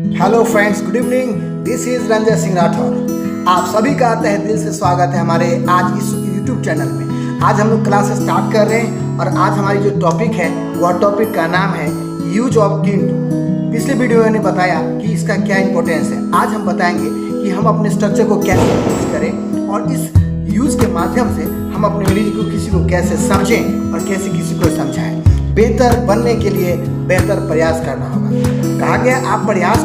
Hello friends, good evening. This is Ranjay Singh Rathore. आप सभी का तहे दिल से स्वागत है हमारे आज इस यूट्यूब चैनल में। आज हम लोग क्लास स्टार्ट कर रहे हैं और आज हमारी जो टॉपिक है वह टॉपिक का नाम है यूज ऑफ किंटू। पिछले वीडियो में मैंने बताया कि इसका क्या इंपॉर्टेंस है। आज हम बताएंगे कि हम अपने स्ट्रक्चर को कैसे यूज करें और इस यूज के माध्यम से हम अपने इंग्लिश को किसी को कैसे समझें और कैसे किसी को समझाएं। बेहतर बनने के लिए बेहतर प्रयास करना होगा। कहा गया आप प्रयास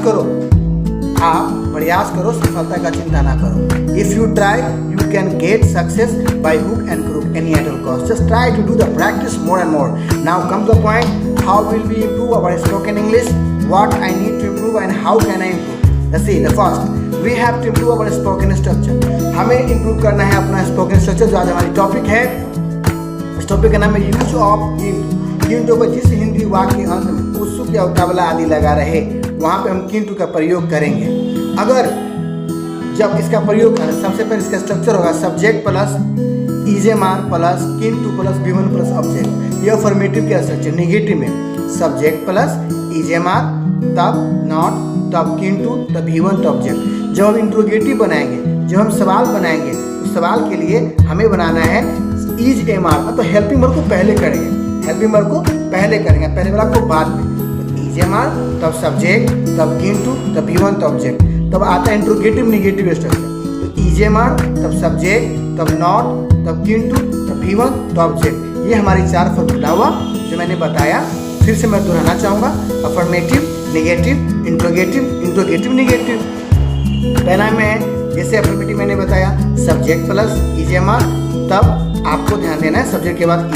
करो, सफलता का चिंता ना करो। If you try you can get success by hook and crook any at all cost. Just try to do the practice more and more. Now come the point, how will we improve our spoken English? What I need to improve and how can I improve? Let's see. The first, we have to improve our spoken structure. हमें improve करना है अपना spoken structure। जो आज हमारी topic है, इस topic का नाम है यूज ऑफ किंटू। किंटू को जिस हिंदी वाक्य के अंत में उत्सुक या उतावला आदि लगा रहे वहाँ पे हम किंटू का प्रयोग करेंगे। अगर जब इसका प्रयोग करें, सबसे पहले इसका स्ट्रक्चर होगा सब्जेक्ट प्लस इजेमार प्लस किंटू प्लस V1 प्लस ऑब्जेक्ट। यह फॉर्मेटिव का स्ट्रक्चर। नेगेटिव में सब्जेक्ट प्लस इजेमार, तब नॉट, तब किंटू, तब V1 तब ऑब्जेक्ट। जब हम इंट्रोगेटिव बनाएंगे, जब हम सवाल बनाएंगे, उस सवाल के लिए हमें बनाना है इज एमार, तो हेल्पिंग वर्ब को पहले करेंगे। हेल्पिंग वर्ब को पहले करेंगे, पहले वाला को बाद में। तो इज एमार, तब सब्जेक्ट, तब किंटू, तब V1 तब ऑब्जेक्ट। तब आता है इंट्रोगेटिव नेगेटिव स्ट्रक्चर। तो इज एमार, तब सब्जेक्ट, तब नॉट, तब किंटू, तब V1 तब ऑब्जेक्ट। ये हमारी 4 फॉर्मूला हुआ जो मैंने बताया। फिर से मैं दोहराना चाहूँगा। Affirmative, negative, interrogative, negative. पहला में जैसे अफर्मेटिव मैंने बताया सब्जेक्ट प्लस इजेमार, तब आपको ध्यान देना है सब्जेक्ट के बाद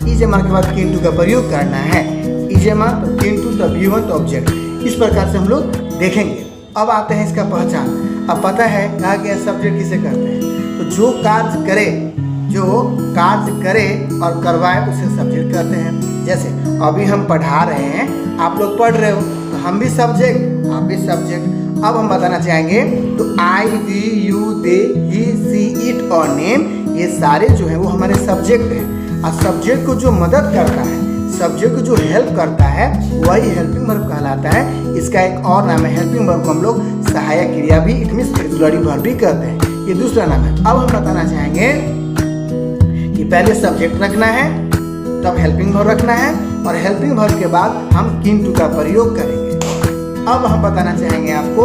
इजेमार के बाद किंटू का प्रयोग करना है। इजेमार, तब किंटू, तब V1 तब ऑब्जेक्ट। इस प्रकार से हम लोग देखेंगे। अब आते हैं इसका पहचान। अब पता है कहा गया सब्जेक्ट किसे कहते हैं। तो जो कार्य करे और करवाए उसे सब्जेक्ट कहते हैं। जैसे अभी हम पढ़ा रहे हैं, आप लोग पढ़ रहे हो, तो हम भी सब्जेक्ट, आप भी सब्जेक्ट। अब हम बताना चाहेंगे तो I, we, you, they, he, she, it और नेम, ये सारे जो हैं वो हमारे सब्जेक्ट हैं। और सब्जेक्ट को जो मदद करता है, सब्जेक्ट को जो हेल्प करता है, वही हेल्पिंग वर्ब कहलाता है। इसका एक और नाम है हेल्पिंग वर्ब को हम लोग सहायक क्रिया भी, इट मीन्स ऑक्सिलरी वर्ब भी कहते हैं। ये दूसरा नाम है। अब हम बताना चाहेंगे कि पहले सब्जेक्ट रखना है, तब हेल्पिंग वर्ब रखना है और हेल्पिंग वर्ब के बाद हम किंटू का प्रयोग करेंगे। अब हम बताना चाहेंगे आपको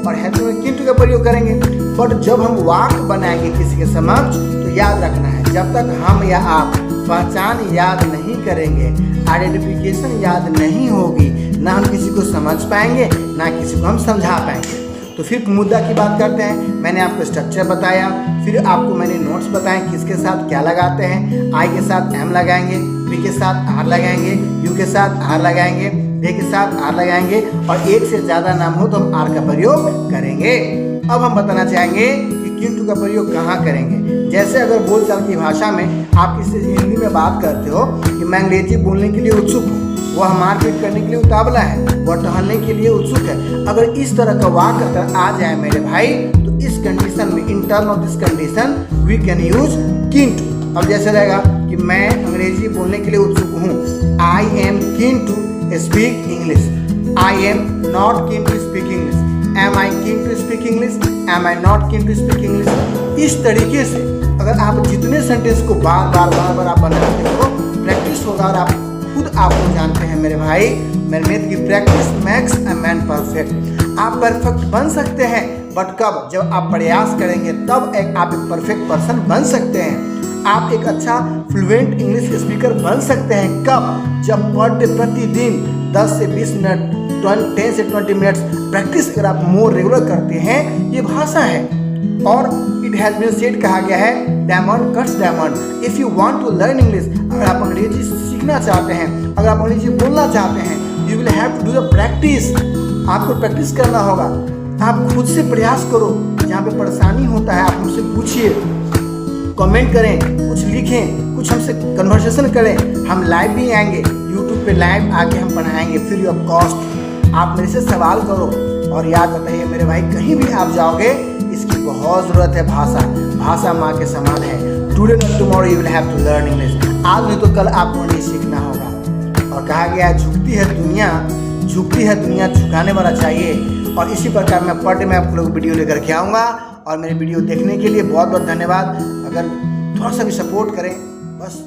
और हेल्पिंग में किंटू का प्रयोग करेंगे। बट जब हम वाक्य बनाएंगे किसी के समक्ष, तो याद रखना है जब तक हम या आप पहचान याद नहीं करेंगे, आइडेंटिफिकेशन याद नहीं होगी, ना हम किसी को समझ पाएंगे, ना किसी को हम समझा पाएंगे। तो फिर मुद्दा की बात करते हैं। मैंने आपको स्ट्रक्चर बताया, फिर आपको मैंने नोट्स बताए किसके साथ क्या लगाते हैं। आई के साथ एम लगाएंगे, वी के साथ आर लगाएंगे, यू के साथ आर लगाएंगे, दे के साथ आर लगाएंगे और एक से ज़्यादा नाम हो तो हम आर का प्रयोग करेंगे। अब हम बताना चाहेंगे कि किंटू का प्रयोग कहाँ करेंगे। जैसे अगर बोलचाल की भाषा में आप किसी से हिंदी में बात करते हो कि मैं अंग्रेजी बोलने के लिए उत्सुक हूँ, वह मारपीट करने के लिए उतावला है, वह टहलने के लिए उत्सुक है। अगर इस तरह का वाक्य अगर आ जाए मेरे भाई, तो इस कंडीशन में, in term of this condition, we can use किंटू। अब जैसे रहेगा कि मैं अंग्रेजी बोलने के लिए उत्सुक हूँ, I am keen to speak English, I am not keen to speak English, am I keen to speak English, am I not keen to speak English. इस तरीके से अगर आप जितने सेंटेंस को बार बार आप बनाते हो, प्रैक्टिस होगा और आप खुद आपको जानते हैं मेरे भाई, मेरे मित्र की practice makes a man perfect. आप परफेक्ट बन सकते हैं, बट कब? जब आप प्रयास करेंगे तब आप एक परफेक्ट पर्सन बन सकते हैं। आप एक अच्छा फ्लुएंट इंग्लिश स्पीकर बन सकते हैं। कब? जब पर डे, प्रतिदिन 10 से 20 मिनट, 10 से 20 मिनट्स प्रैक्टिस अगर आप मोर रेगुलर करते हैं। ये भाषा है और इट हैज बीन सेड, कहा गया है, diamond cuts diamond. If you want to learn English, अगर आप अंग्रेजी सीखना चाहते हैं, अगर आप अंग्रेजी बोलना चाहते हैं, you will have to do the practice. आपको प्रैक्टिस करना होगा। आप खुद से प्रयास करो। जहाँ पे परेशानी होता है आप हमसे पूछिए, कमेंट करें, कुछ लिखें, कुछ हमसे कन्वर्सेशन करें। हम लाइव भी आएंगे, यूट्यूब पे लाइव आके हम पढ़ाएंगे फ्री ऑफ कॉस्ट। आप मेरे से सवाल करो और याद रखिए मेरे भाई, कहीं भी आप जाओगे इसकी बहुत ज़रूरत है। भाषा माँ के समान है। Today not tomorrow you will have to learn English. आज नहीं तो कल आपको नहीं सीखना होगा। और कहा गया झुकती है दुनिया झुकाने वाला चाहिए। और इसी प्रकार मैं पर डे में आप लोग वीडियो लेकर के आऊँगा। और मेरे वीडियो देखने के लिए बहुत बहुत धन्यवाद। अगर थोड़ा सा भी सपोर्ट करें, बस